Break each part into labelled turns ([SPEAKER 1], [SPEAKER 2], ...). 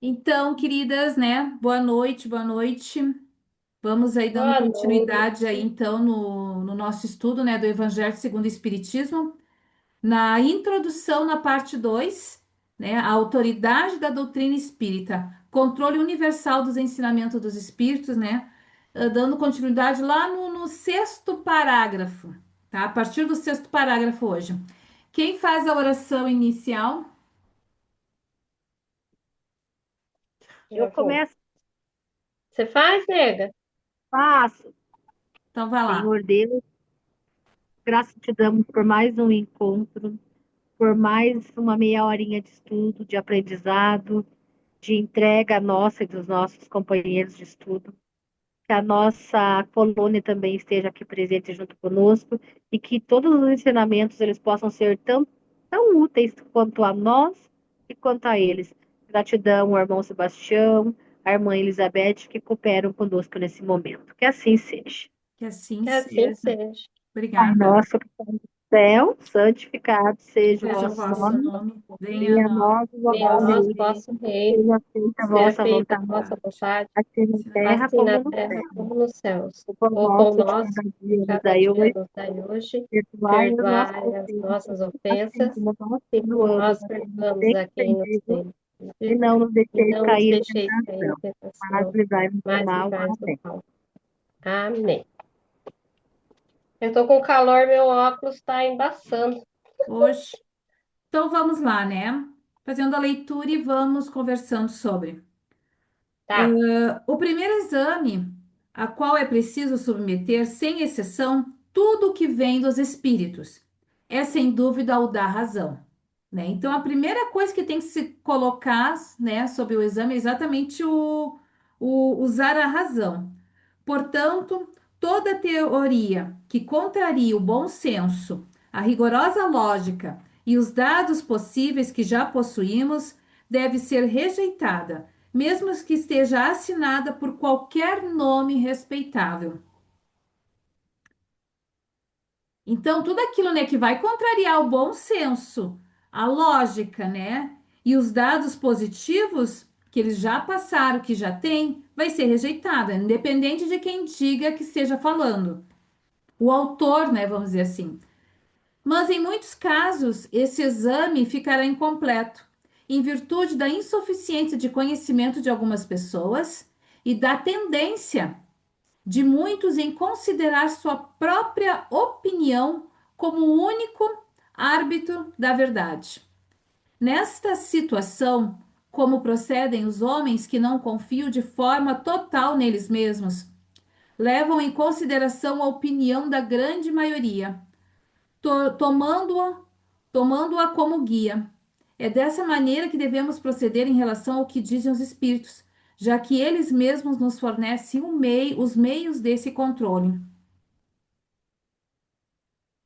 [SPEAKER 1] Então, queridas, né? Boa noite, boa noite. Vamos aí dando
[SPEAKER 2] Boa
[SPEAKER 1] continuidade aí,
[SPEAKER 2] noite.
[SPEAKER 1] então, no nosso estudo, né, do Evangelho segundo o Espiritismo. Na introdução, na parte 2, né, a autoridade da doutrina espírita, controle universal dos ensinamentos dos espíritos, né? Dando continuidade lá no sexto parágrafo, tá? A partir do sexto parágrafo hoje. Quem faz a oração inicial?
[SPEAKER 2] Eu começo, Você faz, nega? Faço.
[SPEAKER 1] Então, vai lá.
[SPEAKER 2] Senhor Deus, graças te damos por mais um encontro, por mais uma meia horinha de estudo, de aprendizado, de entrega nossa e dos nossos companheiros de estudo. Que a nossa colônia também esteja aqui presente junto conosco e que todos os ensinamentos eles possam ser tão úteis quanto a nós e quanto a eles. Gratidão ao irmão Sebastião, à irmã Elizabeth, que cooperam conosco nesse momento. Que assim seja.
[SPEAKER 1] Que assim
[SPEAKER 2] Que assim
[SPEAKER 1] seja.
[SPEAKER 2] seja. Pai
[SPEAKER 1] Obrigada.
[SPEAKER 2] nosso que está no céu, santificado seja o
[SPEAKER 1] Seja o
[SPEAKER 2] vosso
[SPEAKER 1] vosso
[SPEAKER 2] nome.
[SPEAKER 1] nome. Venha a
[SPEAKER 2] Venha a
[SPEAKER 1] nós
[SPEAKER 2] nós o
[SPEAKER 1] o
[SPEAKER 2] vosso
[SPEAKER 1] vosso
[SPEAKER 2] reino.
[SPEAKER 1] reino.
[SPEAKER 2] Seja feita a
[SPEAKER 1] Seja
[SPEAKER 2] vossa
[SPEAKER 1] feita a
[SPEAKER 2] vontade,
[SPEAKER 1] vontade,
[SPEAKER 2] assim na
[SPEAKER 1] assim na terra
[SPEAKER 2] terra
[SPEAKER 1] como
[SPEAKER 2] como
[SPEAKER 1] no
[SPEAKER 2] no
[SPEAKER 1] céu.
[SPEAKER 2] céu. O pão
[SPEAKER 1] O pão
[SPEAKER 2] nosso de
[SPEAKER 1] nosso,
[SPEAKER 2] cada dia nos
[SPEAKER 1] cada
[SPEAKER 2] dai
[SPEAKER 1] dia
[SPEAKER 2] hoje,
[SPEAKER 1] nos dai hoje.
[SPEAKER 2] perdoai as nossas
[SPEAKER 1] Perdoai as
[SPEAKER 2] ofensas,
[SPEAKER 1] nossas
[SPEAKER 2] assim
[SPEAKER 1] ofensas,
[SPEAKER 2] como nós
[SPEAKER 1] e como
[SPEAKER 2] perdoamos
[SPEAKER 1] nós
[SPEAKER 2] a quem nos
[SPEAKER 1] perdoamos
[SPEAKER 2] tem
[SPEAKER 1] a quem nos
[SPEAKER 2] ofendido,
[SPEAKER 1] tem
[SPEAKER 2] e
[SPEAKER 1] ofendido.
[SPEAKER 2] não nos
[SPEAKER 1] E
[SPEAKER 2] deixeis
[SPEAKER 1] não nos
[SPEAKER 2] cair em
[SPEAKER 1] deixeis cair em
[SPEAKER 2] tentação, mas
[SPEAKER 1] tentação,
[SPEAKER 2] livrai-nos do
[SPEAKER 1] mas
[SPEAKER 2] mal.
[SPEAKER 1] livrai-nos do
[SPEAKER 2] Amém.
[SPEAKER 1] mal. Amém. Eu tô com calor, meu óculos tá embaçando. Hoje. Então vamos lá, né? Fazendo a leitura e vamos conversando sobre.
[SPEAKER 2] Tá.
[SPEAKER 1] O primeiro exame, a qual é preciso submeter, sem exceção, tudo o que vem dos espíritos, é sem dúvida o da razão, né? Então, a primeira coisa que tem que se colocar, né, sobre o exame é exatamente o usar a razão. Portanto, toda teoria que contraria o bom senso, a rigorosa lógica e os dados possíveis que já possuímos deve ser rejeitada, mesmo que esteja assinada por qualquer nome respeitável. Então, tudo aquilo, né, que vai contrariar o bom senso, a lógica, né, e os dados positivos que eles já passaram, que já têm, vai ser rejeitada, independente de quem diga que esteja falando. O autor, né, vamos dizer assim. Mas em muitos casos, esse exame ficará incompleto, em virtude da insuficiência de conhecimento de algumas pessoas e da tendência de muitos em considerar sua própria opinião como o único árbitro da verdade. Nesta situação, como procedem os homens que não confiam de forma total neles mesmos, levam em consideração a opinião da grande maioria, tomando-a tomando-a como guia. É dessa maneira que devemos proceder em relação ao que dizem os espíritos, já que eles mesmos nos fornecem os meios desse controle.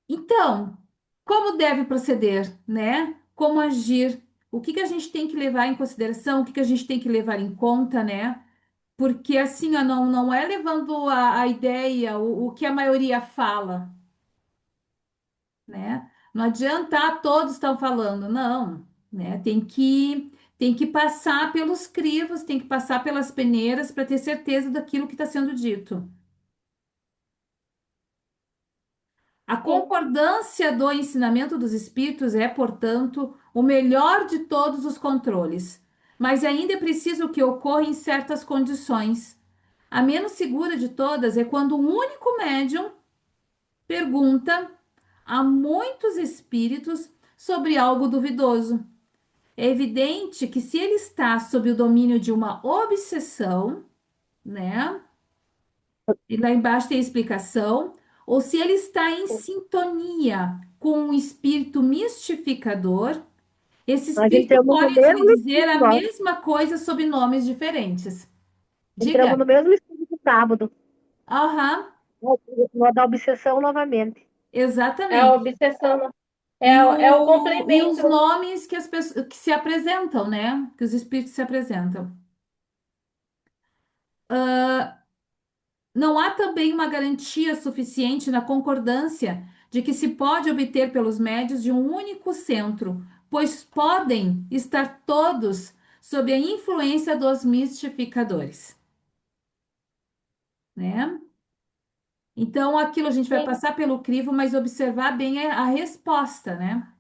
[SPEAKER 1] Então, como deve proceder, né? Como agir? O que que a gente tem que levar em consideração? O que que a gente tem que levar em conta, né? Porque assim, ó, não é levando a ideia, o que a maioria fala, né? Não adianta todos estão falando, não, né? Tem que passar pelos crivos, tem que passar pelas peneiras para ter certeza daquilo que está sendo dito. A
[SPEAKER 2] Sim.
[SPEAKER 1] concordância do ensinamento dos espíritos é, portanto, o melhor de todos os controles, mas ainda é preciso que ocorra em certas condições. A menos segura de todas é quando um único médium pergunta a muitos espíritos sobre algo duvidoso. É evidente que se ele está sob o domínio de uma obsessão, né? E lá embaixo tem a explicação, ou se ele está em sintonia com um espírito mistificador, esse
[SPEAKER 2] Nós
[SPEAKER 1] espírito
[SPEAKER 2] entramos no
[SPEAKER 1] pode lhe
[SPEAKER 2] mesmo
[SPEAKER 1] dizer a
[SPEAKER 2] estudo, ó.
[SPEAKER 1] mesma coisa sob nomes diferentes.
[SPEAKER 2] Entramos
[SPEAKER 1] Diga.
[SPEAKER 2] no mesmo estudo do sábado,
[SPEAKER 1] Aham,
[SPEAKER 2] no da obsessão novamente.
[SPEAKER 1] exatamente.
[SPEAKER 2] É a obsessão, é o
[SPEAKER 1] E os
[SPEAKER 2] complemento.
[SPEAKER 1] nomes que as pessoas que se apresentam, né? Que os espíritos se apresentam. Não há também uma garantia suficiente na concordância de que se pode obter pelos médios de um único centro, pois podem estar todos sob a influência dos mistificadores, né? Então, aquilo a gente vai
[SPEAKER 3] Sim.
[SPEAKER 1] passar pelo crivo, mas observar bem a resposta, né?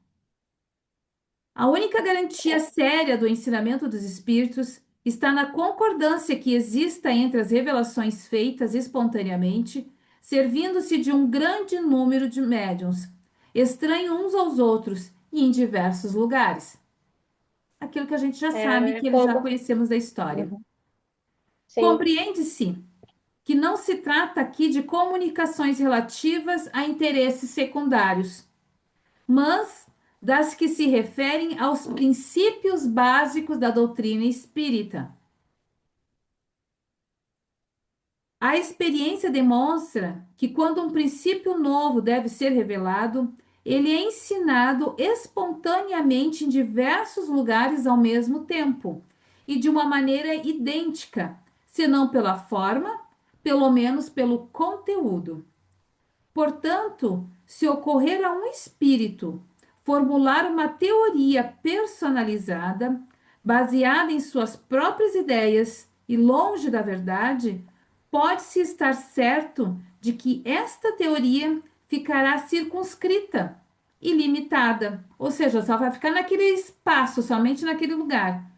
[SPEAKER 1] A única garantia séria do ensinamento dos espíritos está na concordância que exista entre as revelações feitas espontaneamente, servindo-se de um grande número de médiuns, estranhos uns aos outros e em diversos lugares. Aquilo que a gente já sabe,
[SPEAKER 3] É
[SPEAKER 1] que eles já
[SPEAKER 3] como.
[SPEAKER 1] conhecemos da história.
[SPEAKER 3] Uhum. Sim.
[SPEAKER 1] Compreende-se que não se trata aqui de comunicações relativas a interesses secundários, mas das que se referem aos princípios básicos da doutrina espírita. A experiência demonstra que quando um princípio novo deve ser revelado, ele é ensinado espontaneamente em diversos lugares ao mesmo tempo e de uma maneira idêntica, se não pela forma, pelo menos pelo conteúdo. Portanto, se ocorrer a um espírito formular uma teoria personalizada, baseada em suas próprias ideias e longe da verdade, pode-se estar certo de que esta teoria ficará circunscrita e limitada, ou seja, só vai ficar naquele espaço, somente naquele lugar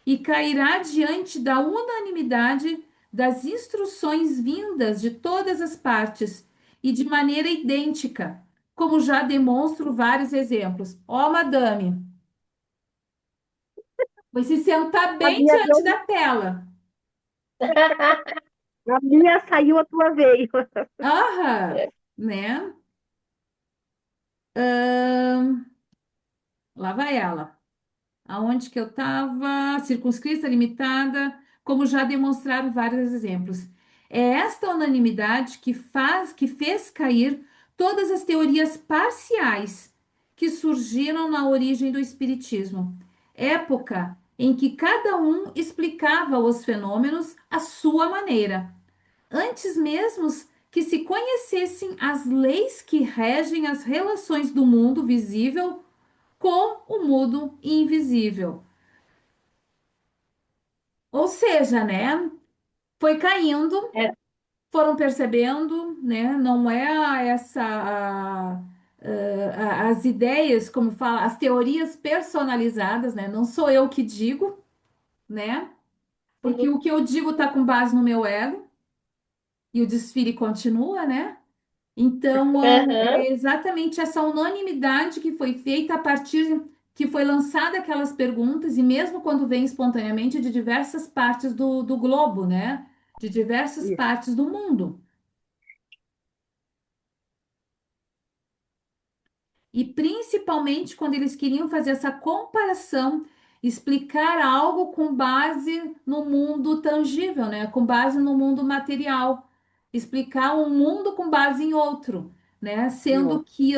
[SPEAKER 1] e cairá diante da unanimidade das instruções vindas de todas as partes e de maneira idêntica, como já demonstro vários exemplos. Ó, madame, vai se sentar
[SPEAKER 2] A
[SPEAKER 1] bem
[SPEAKER 2] minha,
[SPEAKER 1] diante da tela.
[SPEAKER 2] a minha saiu, a tua veio.
[SPEAKER 1] Aham, né? Lá vai ela. Aonde que eu estava, circunscrita, limitada, como já demonstraram vários exemplos. É esta unanimidade que fez cair todas as teorias parciais que surgiram na origem do Espiritismo, época em que cada um explicava os fenômenos à sua maneira, antes mesmo que se conhecessem as leis que regem as relações do mundo visível com o mundo invisível. Ou seja, né? Foi caindo,
[SPEAKER 3] É,
[SPEAKER 1] foram percebendo, né? Não é as ideias, como fala, as teorias personalizadas, né? Não sou eu que digo, né? Porque
[SPEAKER 3] sim.
[SPEAKER 1] o que eu digo está com base no meu ego e o desfile continua, né? Então,
[SPEAKER 3] Aham.
[SPEAKER 1] é exatamente essa unanimidade que foi feita a partir que foi lançada aquelas perguntas, e mesmo quando vem espontaneamente de diversas partes do globo, né? De diversas
[SPEAKER 2] Isso.
[SPEAKER 1] partes do mundo. E principalmente quando eles queriam fazer essa comparação, explicar algo com base no mundo tangível, né? Com base no mundo material. Explicar um mundo com base em outro, né?
[SPEAKER 2] Em
[SPEAKER 1] Sendo
[SPEAKER 2] outro.
[SPEAKER 1] que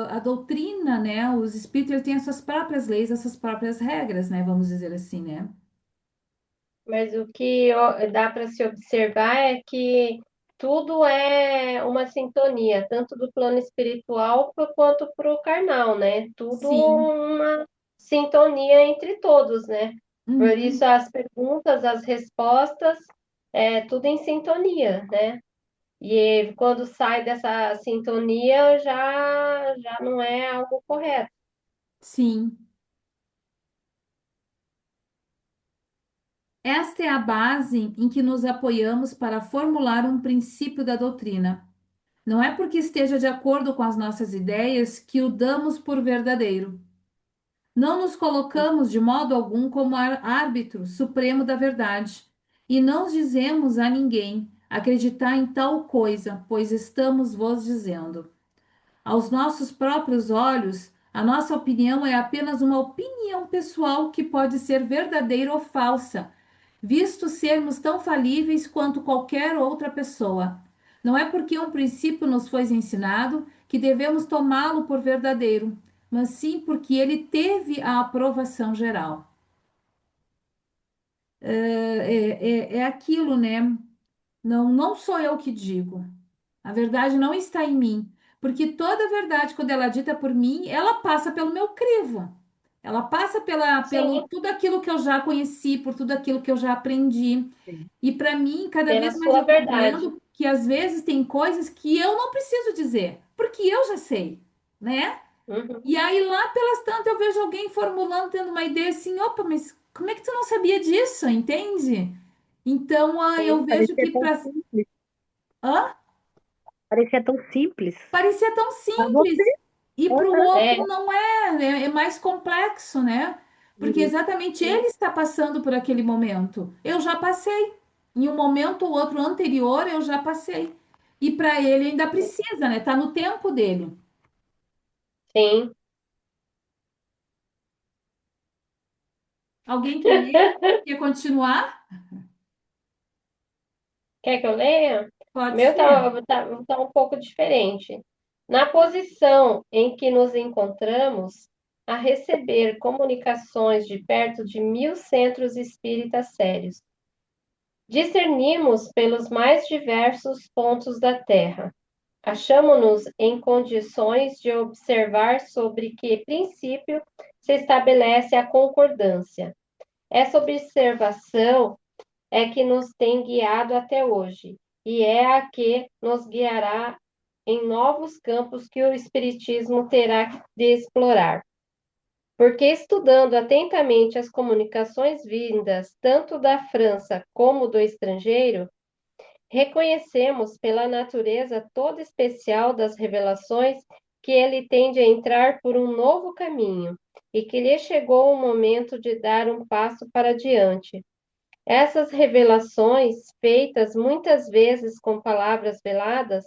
[SPEAKER 1] a doutrina, né? Os espíritos ele têm as suas próprias leis, as suas próprias regras, né? Vamos dizer assim, né?
[SPEAKER 3] Mas o que dá para se observar é que tudo é uma sintonia, tanto do plano espiritual quanto para o carnal, né? Tudo
[SPEAKER 1] Sim.
[SPEAKER 3] uma sintonia entre todos, né? Por isso
[SPEAKER 1] Uhum.
[SPEAKER 3] as perguntas, as respostas, é tudo em sintonia, né? E quando sai dessa sintonia, já não é algo correto.
[SPEAKER 1] Sim. Esta é a base em que nos apoiamos para formular um princípio da doutrina. Não é porque esteja de acordo com as nossas ideias que o damos por verdadeiro. Não nos colocamos de modo algum como árbitro supremo da verdade, e não dizemos a ninguém acreditar em tal coisa, pois estamos vos dizendo. Aos nossos próprios olhos, a nossa opinião é apenas uma opinião pessoal que pode ser verdadeira ou falsa, visto sermos tão falíveis quanto qualquer outra pessoa. Não é porque um princípio nos foi ensinado que devemos tomá-lo por verdadeiro, mas sim porque ele teve a aprovação geral. É aquilo, né? Não, não sou eu que digo. A verdade não está em mim, porque toda verdade, quando ela é dita por mim, ela passa pelo meu crivo. Ela passa pelo
[SPEAKER 3] Sim,
[SPEAKER 1] tudo aquilo que eu já conheci, por tudo aquilo que eu já aprendi.
[SPEAKER 2] sim.
[SPEAKER 1] E para mim, cada
[SPEAKER 3] pela
[SPEAKER 1] vez mais
[SPEAKER 3] sua
[SPEAKER 1] eu tô
[SPEAKER 3] verdade.
[SPEAKER 1] vendo que às vezes tem coisas que eu não preciso dizer, porque eu já sei, né?
[SPEAKER 3] Uhum.
[SPEAKER 1] E aí lá pelas tantas eu vejo alguém formulando, tendo uma ideia assim, opa, mas como é que tu não sabia disso, entende? Então, eu
[SPEAKER 2] Sim,
[SPEAKER 1] vejo que Hã?
[SPEAKER 2] parecia tão simples.
[SPEAKER 1] Parecia tão
[SPEAKER 2] Mas você,
[SPEAKER 1] simples. E para o
[SPEAKER 2] aham,
[SPEAKER 3] É,
[SPEAKER 1] outro não é mais complexo, né? Porque
[SPEAKER 2] sim,
[SPEAKER 1] exatamente
[SPEAKER 3] sim,
[SPEAKER 1] ele está passando por aquele momento. Eu já passei. Em um momento ou outro anterior, eu já passei. E para ele ainda precisa, né? Tá no tempo dele.
[SPEAKER 3] sim.
[SPEAKER 1] Alguém quer ler? Quer continuar?
[SPEAKER 3] Quer que eu leia? O
[SPEAKER 1] Pode
[SPEAKER 3] meu
[SPEAKER 1] ser.
[SPEAKER 3] tá um pouco diferente. Na posição em que nos encontramos, a receber comunicações de perto de 1.000 centros espíritas sérios, discernimos pelos mais diversos pontos da Terra. Achamo-nos em condições de observar sobre que princípio se estabelece a concordância. Essa observação é que nos tem guiado até hoje e é a que nos guiará em novos campos que o Espiritismo terá de explorar. Porque estudando atentamente as comunicações vindas tanto da França como do estrangeiro, reconhecemos pela natureza toda especial das revelações que ele tende a entrar por um novo caminho e que lhe chegou o momento de dar um passo para diante. Essas revelações, feitas muitas vezes com palavras veladas,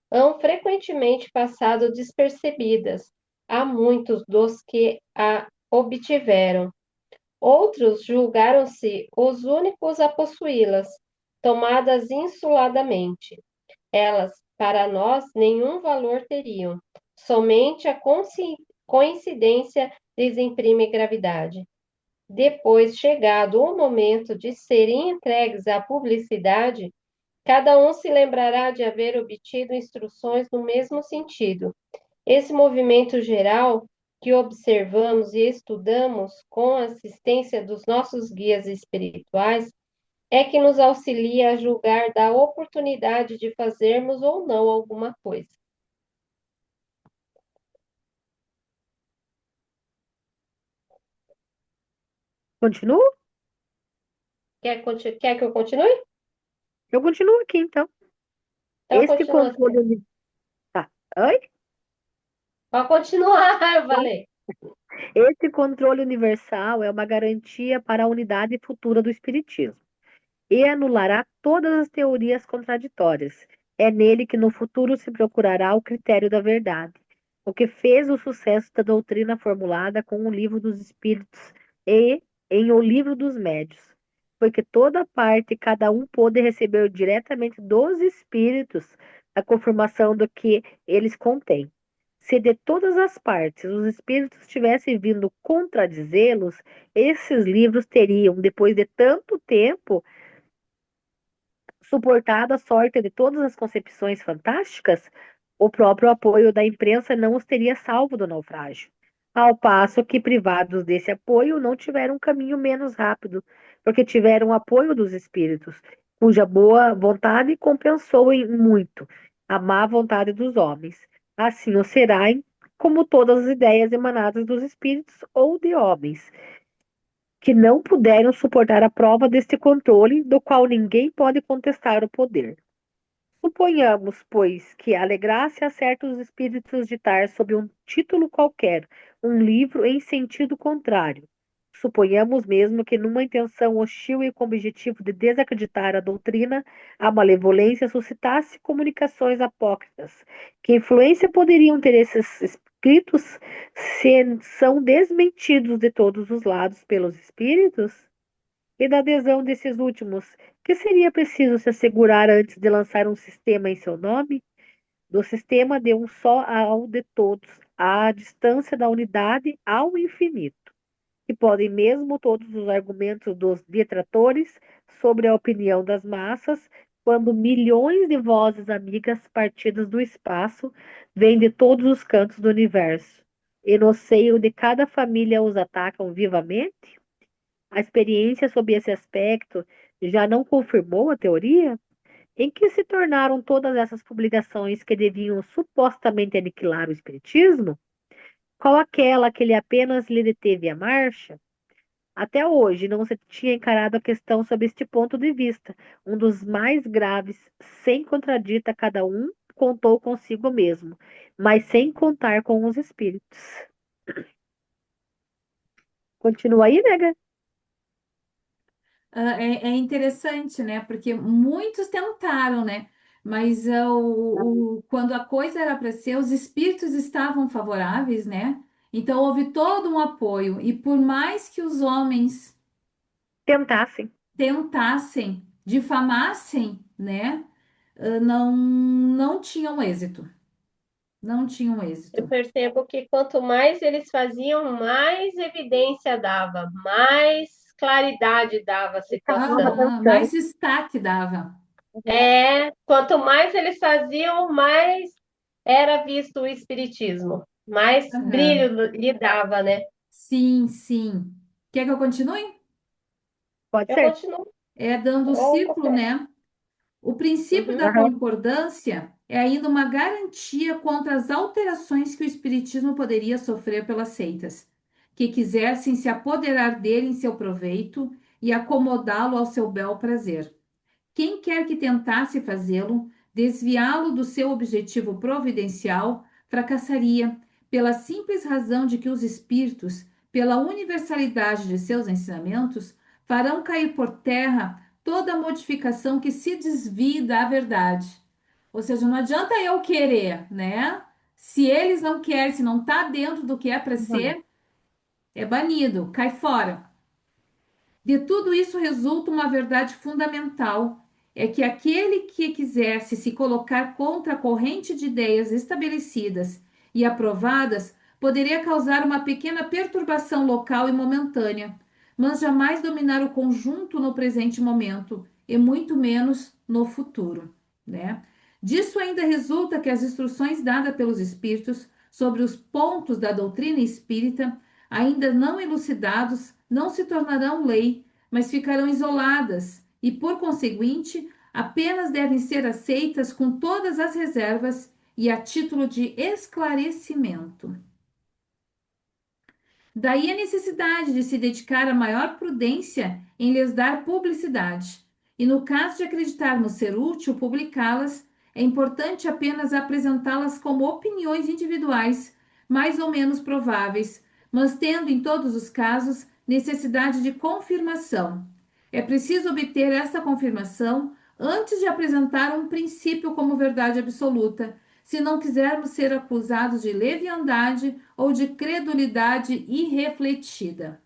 [SPEAKER 3] hão frequentemente passado despercebidas a muitos dos que a obtiveram. Outros julgaram-se os únicos a possuí-las, tomadas insuladamente. Elas, para nós, nenhum valor teriam. Somente a coincidência lhes imprime gravidade. Depois, chegado o momento de serem entregues à publicidade, cada um se lembrará de haver obtido instruções no mesmo sentido. Esse movimento geral que observamos e estudamos com a assistência dos nossos guias espirituais é que nos auxilia a julgar da oportunidade de fazermos ou não alguma coisa.
[SPEAKER 2] continuo?
[SPEAKER 3] Quer que eu continue?
[SPEAKER 2] Eu continuo aqui, então.
[SPEAKER 3] Então,
[SPEAKER 2] Esse
[SPEAKER 3] continua
[SPEAKER 2] controle
[SPEAKER 3] assim.
[SPEAKER 2] tá. Oi?
[SPEAKER 3] Pode continuar, eu falei.
[SPEAKER 2] Esse controle universal é uma garantia para a unidade futura do Espiritismo e anulará todas as teorias contraditórias. É nele que no futuro se procurará o critério da verdade, o que fez o sucesso da doutrina formulada com o Livro dos Espíritos e em O Livro dos Médios. Foi que toda parte e cada um pôde receber diretamente dos Espíritos a confirmação do que eles contêm. Se de todas as partes os Espíritos tivessem vindo contradizê-los, esses livros teriam, depois de tanto tempo, suportado a sorte de todas as concepções fantásticas, o próprio apoio da imprensa não os teria salvo do naufrágio. Ao passo que, privados desse apoio, não tiveram um caminho menos rápido, porque tiveram o apoio dos espíritos, cuja boa vontade compensou em muito a má vontade dos homens. Assim o será como todas as ideias emanadas dos espíritos ou de homens, que não puderam suportar a prova deste controle, do qual ninguém pode contestar o poder. Suponhamos, pois, que alegrasse a certos espíritos ditar sob um título qualquer um livro em sentido contrário. Suponhamos mesmo que, numa intenção hostil e com o objetivo de desacreditar a doutrina, a malevolência suscitasse comunicações apócritas. Que influência poderiam ter esses escritos se são desmentidos de todos os lados pelos espíritos? E da adesão desses últimos, que seria preciso se assegurar antes de lançar um sistema em seu nome? Do sistema de um só ao de todos, à distância da unidade ao infinito. E podem mesmo todos os argumentos dos detratores sobre a opinião das massas, quando milhões de vozes amigas partidas do espaço vêm de todos os cantos do universo. e no seio de cada família os atacam vivamente? A experiência sob esse aspecto já não confirmou a teoria? Em que se tornaram todas essas publicações que deviam supostamente aniquilar o espiritismo? Qual aquela que ele apenas lhe deteve a marcha? Até hoje não se tinha encarado a questão sob este ponto de vista, um dos mais graves, sem contradita cada um contou consigo mesmo, mas sem contar com os espíritos. Continua aí, nega?
[SPEAKER 1] É interessante, né? Porque muitos tentaram, né? Mas quando a coisa era para ser, os espíritos estavam favoráveis, né? Então houve todo um apoio. E por mais que os homens
[SPEAKER 2] Tentassem.
[SPEAKER 1] tentassem, difamassem, né? Não tinham êxito. Não tinham
[SPEAKER 3] Eu
[SPEAKER 1] êxito.
[SPEAKER 3] percebo que quanto mais eles faziam, mais evidência dava, mais claridade dava a
[SPEAKER 2] Chamava
[SPEAKER 3] situação.
[SPEAKER 2] atenção.
[SPEAKER 1] Mais destaque dava.
[SPEAKER 3] Quanto mais eles faziam, mais era visto o espiritismo, mais
[SPEAKER 1] Aham.
[SPEAKER 3] brilho lhe dava, né?
[SPEAKER 1] Sim, sim. Quer que eu continue?
[SPEAKER 2] Pode
[SPEAKER 3] Eu
[SPEAKER 2] ser.
[SPEAKER 3] continuo,
[SPEAKER 1] É dando o
[SPEAKER 3] ou
[SPEAKER 1] círculo,
[SPEAKER 3] confesso.
[SPEAKER 1] né? O princípio da
[SPEAKER 3] Uhum.
[SPEAKER 2] Aham.
[SPEAKER 1] concordância é ainda uma garantia contra as alterações que o espiritismo poderia sofrer pelas seitas, que quisessem se apoderar dele em seu proveito e acomodá-lo ao seu bel prazer. Quem quer que tentasse fazê-lo, desviá-lo do seu objetivo providencial, fracassaria, pela simples razão de que os espíritos, pela universalidade de seus ensinamentos, farão cair por terra toda modificação que se desvie da verdade. Ou seja, não adianta eu querer, né? Se eles não querem, se não está dentro do que é para
[SPEAKER 2] Uhum.
[SPEAKER 1] ser, é banido, cai fora. De tudo isso resulta uma verdade fundamental: é que aquele que quisesse se colocar contra a corrente de ideias estabelecidas e aprovadas poderia causar uma pequena perturbação local e momentânea, mas jamais dominar o conjunto no presente momento, e muito menos no futuro, né? Disso ainda resulta que as instruções dadas pelos espíritos sobre os pontos da doutrina espírita, ainda não elucidados, não se tornarão lei, mas ficarão isoladas e, por conseguinte, apenas devem ser aceitas com todas as reservas e a título de esclarecimento. Daí a necessidade de se dedicar a maior prudência em lhes dar publicidade. E no caso de acreditarmos ser útil publicá-las, é importante apenas apresentá-las como opiniões individuais, mais ou menos prováveis, mas tendo em todos os casos necessidade de confirmação. É preciso obter esta confirmação antes de apresentar um princípio como verdade absoluta, se não quisermos ser acusados de leviandade ou de credulidade irrefletida.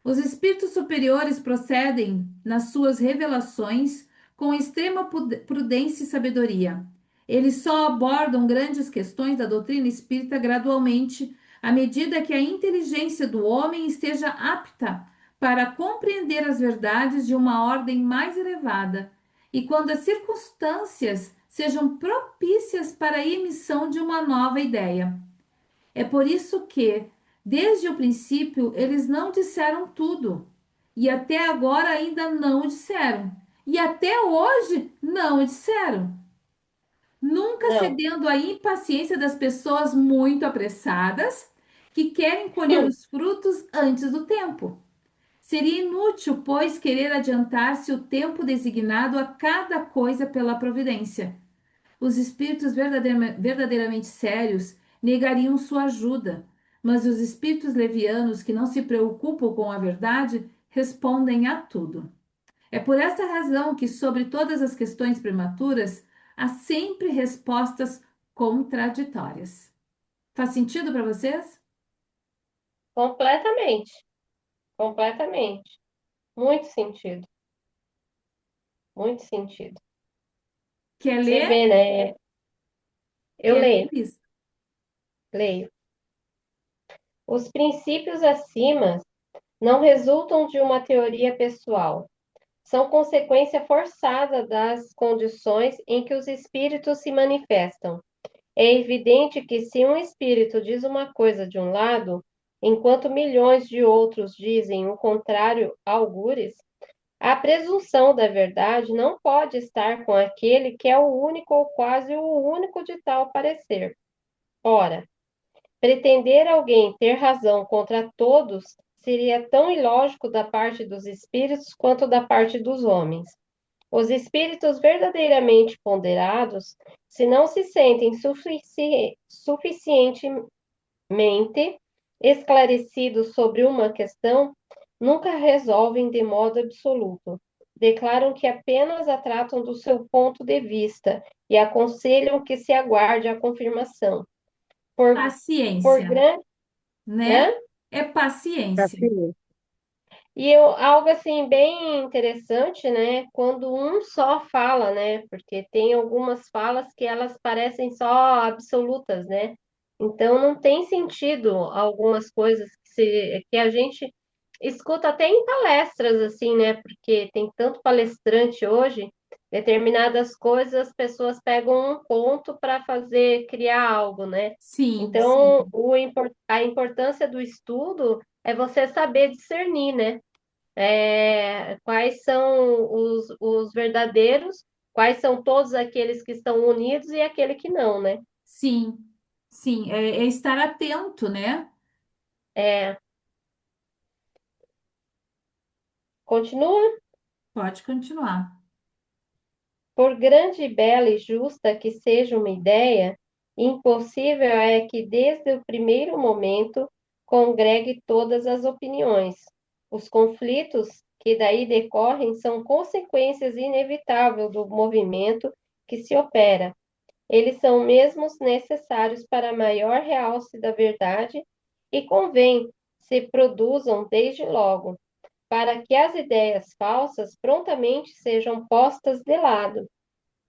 [SPEAKER 1] Os espíritos superiores procedem nas suas revelações com extrema prudência e sabedoria. Eles só abordam grandes questões da doutrina espírita gradualmente, à medida que a inteligência do homem esteja apta para compreender as verdades de uma ordem mais elevada, e quando as circunstâncias sejam propícias para a emissão de uma nova ideia. É por isso que, desde o princípio, eles não disseram tudo. E até agora ainda não disseram. E até hoje não disseram. Nunca
[SPEAKER 3] Não.
[SPEAKER 1] cedendo à impaciência das pessoas muito apressadas que querem colher os frutos antes do tempo. Seria inútil, pois, querer adiantar-se o tempo designado a cada coisa pela providência. Os espíritos verdadeiramente sérios negariam sua ajuda, mas os espíritos levianos que não se preocupam com a verdade respondem a tudo. É por essa razão que, sobre todas as questões prematuras, há sempre respostas contraditórias. Faz sentido para vocês?
[SPEAKER 3] Completamente, completamente. Muito sentido, muito sentido.
[SPEAKER 1] Quer
[SPEAKER 3] Você
[SPEAKER 1] ler?
[SPEAKER 3] vê, né? Eu
[SPEAKER 1] Quer ler,
[SPEAKER 3] leio,
[SPEAKER 1] Liz?
[SPEAKER 3] leio. Os princípios acima não resultam de uma teoria pessoal, são consequência forçada das condições em que os espíritos se manifestam. É evidente que se um espírito diz uma coisa de um lado, enquanto milhões de outros dizem o contrário, algures, a presunção da verdade não pode estar com aquele que é o único ou quase o único de tal parecer. Ora, pretender alguém ter razão contra todos seria tão ilógico da parte dos espíritos quanto da parte dos homens. Os espíritos verdadeiramente ponderados, se não se sentem suficientemente esclarecidos sobre uma questão, nunca resolvem de modo absoluto. Declaram que apenas a tratam do seu ponto de vista e aconselham que se aguarde a confirmação. Por
[SPEAKER 1] Paciência,
[SPEAKER 3] grande,
[SPEAKER 1] né?
[SPEAKER 3] né?
[SPEAKER 1] É paciência.
[SPEAKER 2] Assim,
[SPEAKER 3] Algo assim bem interessante, né? Quando um só fala, né? Porque tem algumas falas que elas parecem só absolutas, né? Então não tem sentido algumas coisas que a gente escuta até em palestras, assim, né? Porque tem tanto palestrante hoje, determinadas coisas as pessoas pegam um ponto para fazer, criar algo, né?
[SPEAKER 1] Sim,
[SPEAKER 3] Então,
[SPEAKER 1] sim.
[SPEAKER 3] a importância do estudo é você saber discernir, né? Quais são os verdadeiros, quais são todos aqueles que estão unidos e aquele que não, né?
[SPEAKER 1] Sim, sim. É estar atento, né?
[SPEAKER 3] É, continua.
[SPEAKER 1] Pode continuar.
[SPEAKER 3] Por grande, bela e justa que seja uma ideia, impossível é que desde o primeiro momento congregue todas as opiniões. Os conflitos que daí decorrem são consequências inevitáveis do movimento que se opera. Eles são mesmos necessários para maior realce da verdade e convém se produzam desde logo, para que as ideias falsas prontamente sejam postas de lado.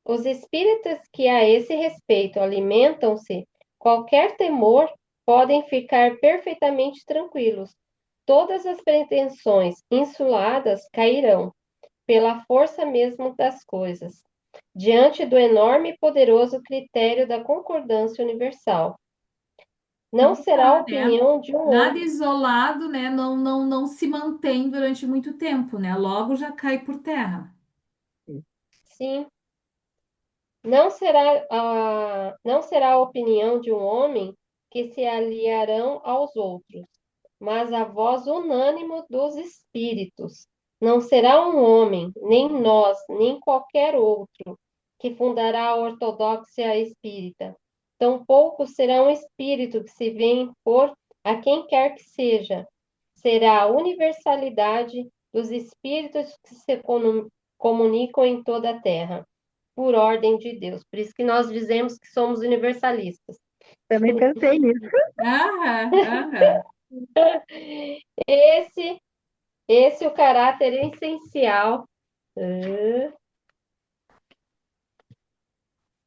[SPEAKER 3] Os espíritas que a esse respeito alimentam-se qualquer temor podem ficar perfeitamente tranquilos. Todas as pretensões insuladas cairão, pela força mesmo das coisas, diante do enorme e poderoso critério da concordância universal.
[SPEAKER 1] Que
[SPEAKER 3] Não
[SPEAKER 1] não
[SPEAKER 3] será a
[SPEAKER 1] dá, né?
[SPEAKER 3] opinião de um
[SPEAKER 1] Nada
[SPEAKER 3] homem.
[SPEAKER 1] isolado, né? Não se mantém durante muito tempo, né? Logo já cai por terra.
[SPEAKER 3] Sim, não será a opinião de um homem que se aliarão aos outros, mas a voz unânime dos espíritos. Não será um homem, nem nós, nem qualquer outro, que fundará a ortodoxia espírita. Tampouco será um espírito que se vem impor a quem quer que seja. Será a universalidade dos espíritos que se comunicam em toda a terra, por ordem de Deus. Por isso que nós dizemos que somos universalistas.
[SPEAKER 2] também pensei nisso.
[SPEAKER 1] Aham, aham.
[SPEAKER 3] Esse, esse é o caráter essencial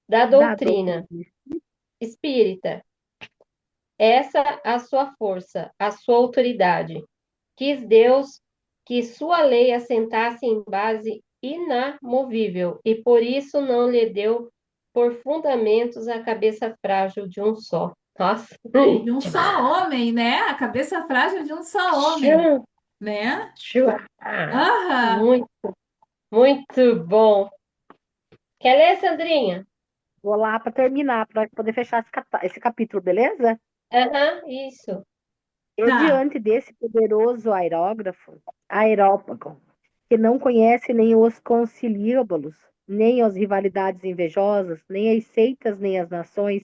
[SPEAKER 3] da
[SPEAKER 2] Da
[SPEAKER 3] doutrina
[SPEAKER 2] doutrina.
[SPEAKER 3] espírita. Essa a sua força, a sua autoridade. Quis Deus que sua lei assentasse em base inamovível, e por isso não lhe deu por fundamentos a cabeça frágil de um só. Nossa,
[SPEAKER 1] De um só homem, né? A cabeça frágil de um só homem,
[SPEAKER 3] Tchum,
[SPEAKER 1] né?
[SPEAKER 3] tchum. Ah,
[SPEAKER 1] Aham.
[SPEAKER 3] muito, muito bom. Quer ler, Sandrinha?
[SPEAKER 2] Vou lá para terminar, para poder fechar esse capítulo, beleza?
[SPEAKER 3] Aham, isso.
[SPEAKER 2] E
[SPEAKER 1] Tá.
[SPEAKER 2] diante desse poderoso aerópago, que não conhece nem os conciliábulos, nem as rivalidades invejosas, nem as seitas, nem as nações,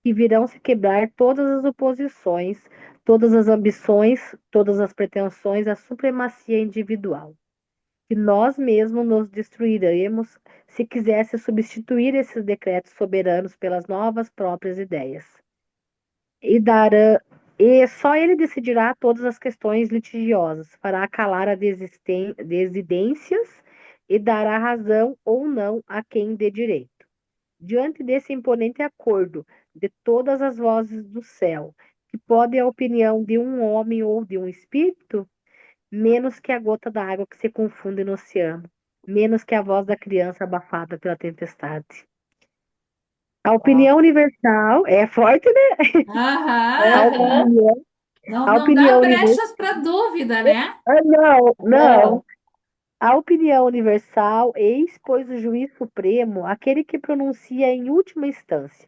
[SPEAKER 2] que virão se quebrar todas as oposições, todas as ambições, todas as pretensões à supremacia individual. Que nós mesmos nos destruiremos se quisesse substituir esses decretos soberanos pelas novas próprias ideias. E dará e só ele decidirá todas as questões litigiosas, fará calar as desidências e dará razão ou não a quem dê direito. Diante desse imponente acordo de todas as vozes do céu, que pode a opinião de um homem ou de um espírito, menos que a gota d'água que se confunde no oceano, menos que a voz da criança abafada pela tempestade. A
[SPEAKER 1] Ó.
[SPEAKER 2] opinião universal é forte, né?
[SPEAKER 1] Aham,
[SPEAKER 2] A
[SPEAKER 3] Aham,
[SPEAKER 1] aham.
[SPEAKER 2] opinião,
[SPEAKER 1] Não,
[SPEAKER 2] a
[SPEAKER 1] não dá
[SPEAKER 2] opinião universal.
[SPEAKER 1] brechas para dúvida, né?
[SPEAKER 2] Não,
[SPEAKER 3] não.
[SPEAKER 2] não. A opinião universal expôs o juiz supremo, aquele que pronuncia em última instância.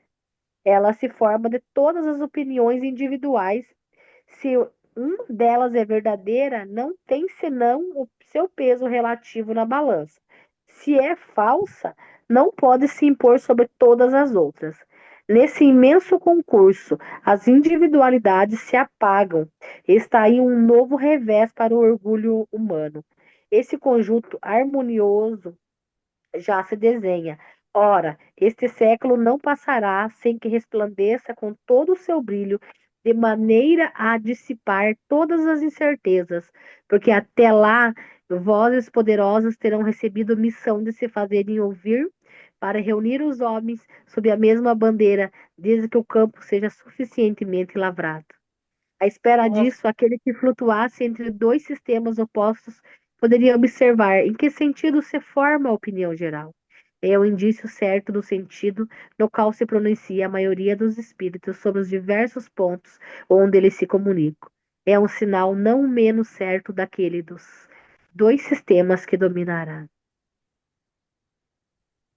[SPEAKER 2] Ela se forma de todas as opiniões individuais. Se uma delas é verdadeira, não tem senão o seu peso relativo na balança. Se é falsa, não pode se impor sobre todas as outras. Nesse imenso concurso, as individualidades se apagam. Está aí um novo revés para o orgulho humano. Esse conjunto harmonioso já se desenha. Ora, este século não passará sem que resplandeça com todo o seu brilho, de maneira a dissipar todas as incertezas, porque até lá vozes poderosas terão recebido missão de se fazerem ouvir para reunir os homens sob a mesma bandeira, desde que o campo seja suficientemente lavrado. À espera
[SPEAKER 3] Nossa,
[SPEAKER 2] disso, aquele que flutuasse entre dois sistemas opostos poderia observar em que sentido se forma a opinião geral. É o indício certo do sentido no qual se pronuncia a maioria dos espíritos sobre os diversos pontos onde eles se comunicam. É um sinal não menos certo daquele dos dois sistemas que dominará.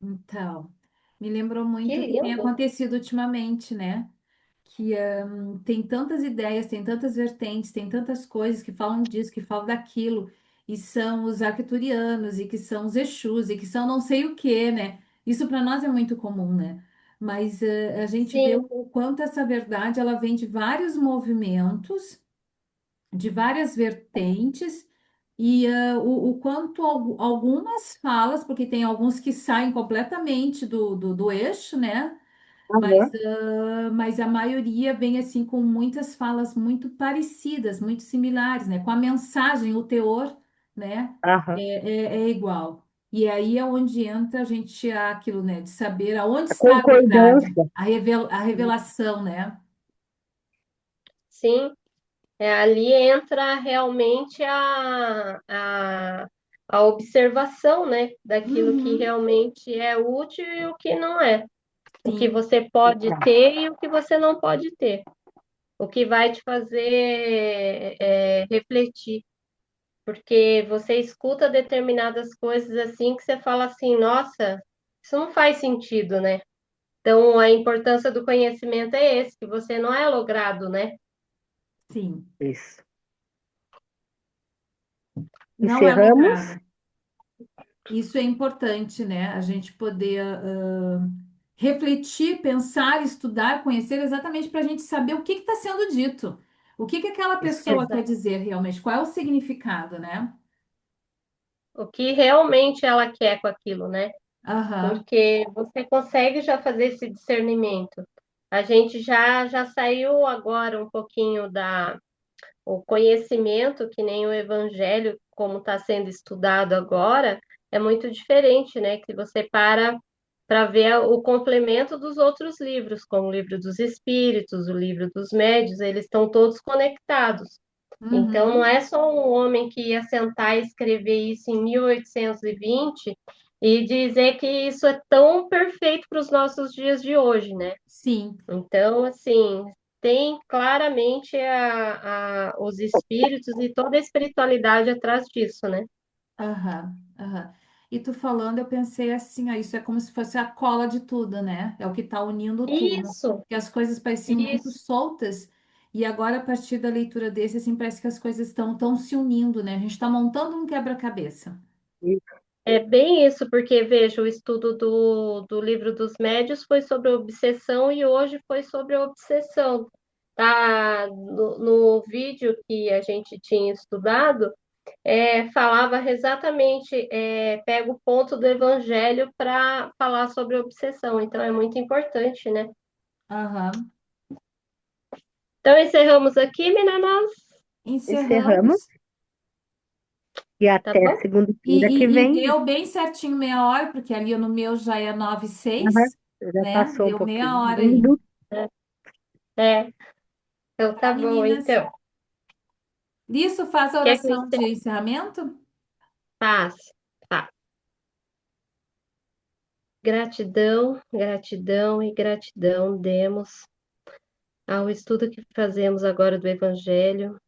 [SPEAKER 1] Então, me lembrou
[SPEAKER 3] que
[SPEAKER 1] muito o que tem
[SPEAKER 3] lindo.
[SPEAKER 1] acontecido ultimamente, né? Que tem tantas ideias, tem tantas vertentes, tem tantas coisas que falam disso, que falam daquilo, e são os arcturianos, e que são os Exus, e que são não sei o quê, né? Isso para nós é muito comum, né? Mas a gente vê
[SPEAKER 3] Sim,
[SPEAKER 1] o quanto essa verdade ela vem de vários movimentos, de várias vertentes, e o quanto algumas falas, porque tem alguns que saem completamente do eixo, né? Mas,
[SPEAKER 2] Aham,
[SPEAKER 1] mas a maioria vem assim com muitas falas muito parecidas, muito similares, né? Com a mensagem, o teor, né?
[SPEAKER 2] aham.
[SPEAKER 1] É igual. E aí é onde entra a gente aquilo, né? De saber aonde
[SPEAKER 2] A
[SPEAKER 1] está a verdade,
[SPEAKER 2] concordância.
[SPEAKER 1] a revelação, né?
[SPEAKER 3] sim. É, ali entra realmente a observação, né, daquilo que
[SPEAKER 1] Uhum,
[SPEAKER 3] realmente é útil e o que não é. O que
[SPEAKER 1] sim,
[SPEAKER 3] você pode ter e o que você não pode ter. O que vai te fazer refletir. Porque você escuta determinadas coisas assim que você fala assim, nossa, isso não faz sentido, né? Então, a importância do conhecimento é esse, que você não é logrado, né?
[SPEAKER 1] sim.
[SPEAKER 2] Isso.
[SPEAKER 1] Não é
[SPEAKER 2] Encerramos.
[SPEAKER 1] logrado. Isso é importante, né? A gente poder refletir, pensar, estudar, conhecer exatamente para a gente saber o que está sendo dito. O que aquela pessoa quer
[SPEAKER 3] Exato.
[SPEAKER 1] dizer realmente? Qual é o significado, né?
[SPEAKER 3] O que realmente ela quer com aquilo, né?
[SPEAKER 1] Aham.
[SPEAKER 3] Porque você consegue já fazer esse discernimento. A gente já saiu agora um pouquinho da o conhecimento, que nem o evangelho, como está sendo estudado agora, é muito diferente, né? Que você para ver o complemento dos outros livros, como o livro dos espíritos, o livro dos médios, eles estão todos conectados. Então, não
[SPEAKER 1] Uhum.
[SPEAKER 3] é só um homem que ia sentar e escrever isso em 1820 e dizer que isso é tão perfeito para os nossos dias de hoje, né?
[SPEAKER 1] Sim.
[SPEAKER 3] Então, assim, tem claramente os espíritos e toda a espiritualidade atrás disso, né?
[SPEAKER 1] Aham. Aham. E tu falando, eu pensei assim, ó, isso é como se fosse a cola de tudo, né? É o que está unindo tudo.
[SPEAKER 3] Isso,
[SPEAKER 1] Que as coisas pareciam muito
[SPEAKER 3] isso.
[SPEAKER 1] soltas. E agora, a partir da leitura desse, assim, parece que as coisas estão tão se unindo, né? A gente está montando um quebra-cabeça.
[SPEAKER 3] É bem isso, porque veja, o estudo do livro dos médios foi sobre obsessão e hoje foi sobre obsessão. Tá? No vídeo que a gente tinha estudado, falava exatamente, pega o ponto do evangelho para falar sobre obsessão. Então é muito importante, né?
[SPEAKER 1] Aham.
[SPEAKER 3] Então encerramos aqui, meninas.
[SPEAKER 2] Encerramos.
[SPEAKER 1] Encerramos.
[SPEAKER 2] E
[SPEAKER 3] Tá
[SPEAKER 2] até
[SPEAKER 3] bom?
[SPEAKER 2] segunda-feira que
[SPEAKER 1] E
[SPEAKER 2] vem.
[SPEAKER 1] deu bem certinho meia hora, porque ali no meu já é nove e
[SPEAKER 2] Aham,
[SPEAKER 1] seis,
[SPEAKER 2] já
[SPEAKER 1] né?
[SPEAKER 2] passou um
[SPEAKER 1] Deu meia
[SPEAKER 2] pouquinho.
[SPEAKER 1] hora
[SPEAKER 2] Um
[SPEAKER 1] aí.
[SPEAKER 2] minuto.
[SPEAKER 3] É, então tá
[SPEAKER 1] Tá,
[SPEAKER 3] bom,
[SPEAKER 1] meninas?
[SPEAKER 3] então.
[SPEAKER 1] Isso, faz a
[SPEAKER 3] Quer que eu
[SPEAKER 1] oração de
[SPEAKER 3] encerre?
[SPEAKER 1] encerramento?
[SPEAKER 3] Paz. Tá. Gratidão, gratidão e gratidão demos ao estudo que fazemos agora do Evangelho.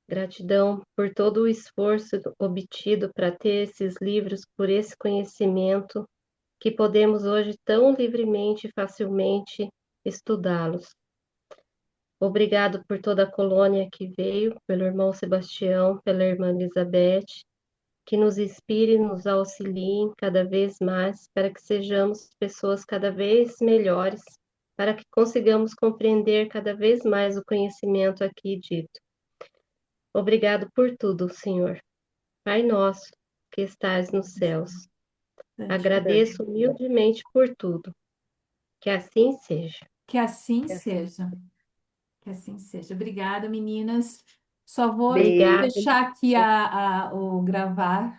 [SPEAKER 3] Gratidão por todo o esforço obtido para ter esses livros, por esse conhecimento que podemos hoje tão livremente e facilmente estudá-los. Obrigado por toda a colônia que veio, pelo irmão Sebastião, pela irmã Elizabeth, que nos inspire, nos auxiliem cada vez mais, para que sejamos pessoas cada vez melhores, para que consigamos compreender cada vez mais o conhecimento aqui dito. Obrigado por tudo, Senhor. Pai nosso, que estás nos céus, agradeço humildemente por tudo. Que assim seja.
[SPEAKER 1] Que assim seja. Que assim seja. Obrigada, meninas. Só vou
[SPEAKER 3] Obrigada.
[SPEAKER 1] deixar aqui o gravar.